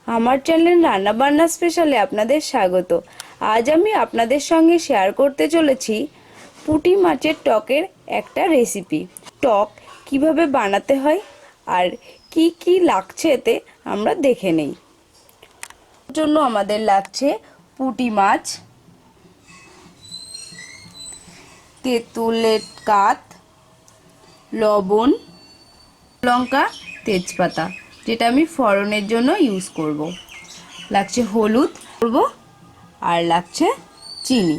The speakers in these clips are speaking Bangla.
আমার চ্যানেল রান্না বান্না স্পেশালে আপনাদের স্বাগত। আজ আমি আপনাদের সঙ্গে শেয়ার করতে চলেছি পুঁটি মাছের টকের একটা রেসিপি। টক কিভাবে বানাতে হয় আর কি কি লাগছে এতে আমরা দেখে নেই। এর জন্য আমাদের লাগছে পুঁটি মাছ, তেঁতুলের কাঠ, লবণ, লঙ্কা, তেজপাতা, যেটা আমি ফোড়নের জন্য ইউজ করব। লাগছে হলুদ করব আর লাগছে চিনি।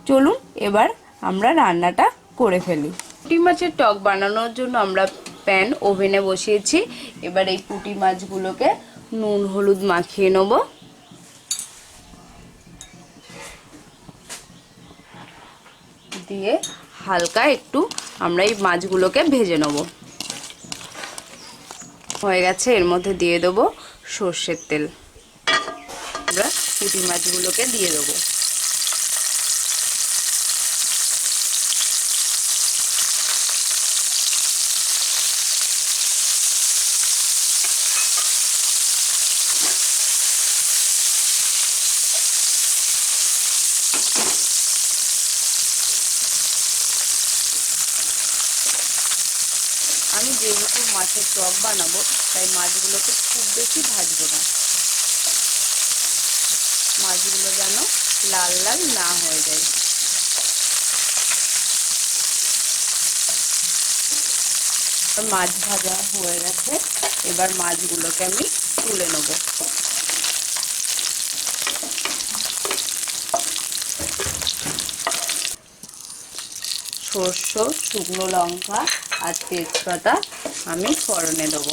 চলুন এবার আমরা রান্নাটা করে ফেলি। পুঁটি মাছের টক বানানোর জন্য আমরা প্যান ওভেনে বসিয়েছি। এবার এই পুঁটি মাছগুলোকে নুন হলুদ মাখিয়ে নেব। দিয়ে হালকা একটু আমরা এই মাছগুলোকে ভেজে নেব। হয়ে গেছে, এর মধ্যে দিয়ে দেবো সর্ষের তেল। আমরা পুঁটি মাছগুলোকে দিয়ে দেবো। আমি যেহেতু মাছের টক বানাবো তাই মাছগুলোকে খুব বেশি ভাজবো না। মাছগুলো যেন লাল লাল না হয়ে যায়। মাছ ভাজা হয়ে গেছে, এবার মাছগুলোকে আমি তুলে নেব। সর্ষে, শুকনো লঙ্কা আর তেজপাতা আমি ফোড়নে দেবো।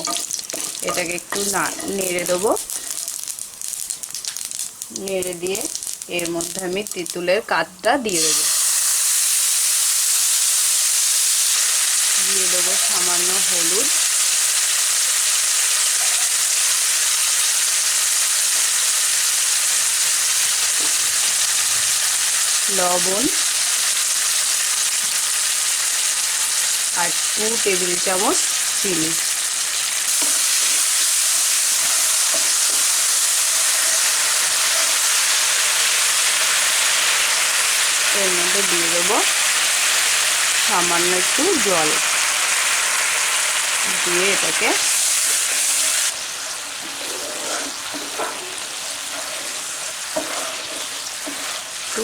এটাকে একটু নেড়ে দেবো। নেড়ে দিয়ে এর মধ্যে আমি তেঁতুলের কাঠটা দিয়ে দেবো। দিয়ে দেবো সামান্য হলুদ, লবণ আর 2 টেবিল চামচ চিনি। এর মধ্যে দিয়ে দেবো সামান্য একটু জল। দিয়ে এটাকে একটু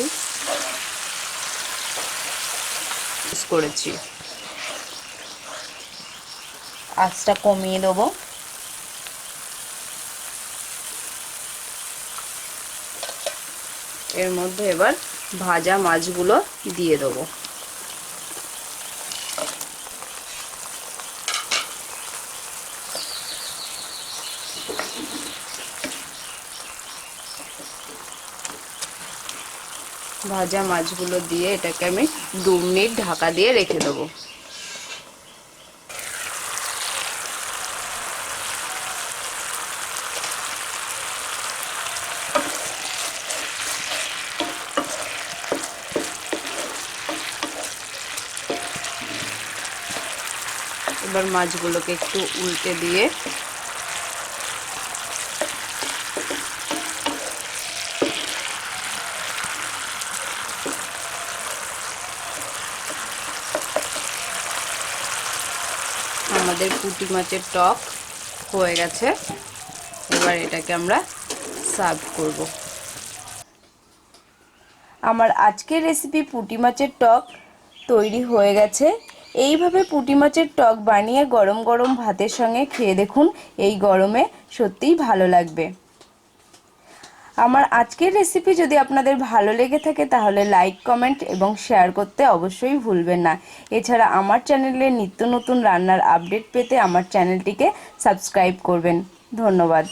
করেছি। আঁচটা কমিয়ে দেবো। এর মধ্যে এবার ভাজা মাছগুলো দিয়ে দেবো। ভাজা মাছগুলো দিয়ে এটাকে আমি 2 মিনিট ঢাকা দিয়ে রেখে দেবো। এবার মাছগুলোকে একটু উল্টে দিয়ে আমাদের পুঁটি মাছের টক হয়ে গেছে। এবার এটাকে আমরা সার্ভ করব। আমার আজকের রেসিপি পুঁটি মাছের টক তৈরি হয়ে গেছে। এইভাবে পুঁটি মাছের টক বানিয়ে গরম গরম ভাতের সঙ্গে খেয়ে দেখুন, এই গরমে সত্যিই ভালো লাগবে। আমার আজকের রেসিপি যদি আপনাদের ভালো লেগে থাকে তাহলে লাইক, কমেন্ট এবং শেয়ার করতে অবশ্যই ভুলবেন না। এছাড়া আমার চ্যানেলে নিত্য নতুন রান্নার আপডেট পেতে আমার চ্যানেলটিকে সাবস্ক্রাইব করবেন। ধন্যবাদ।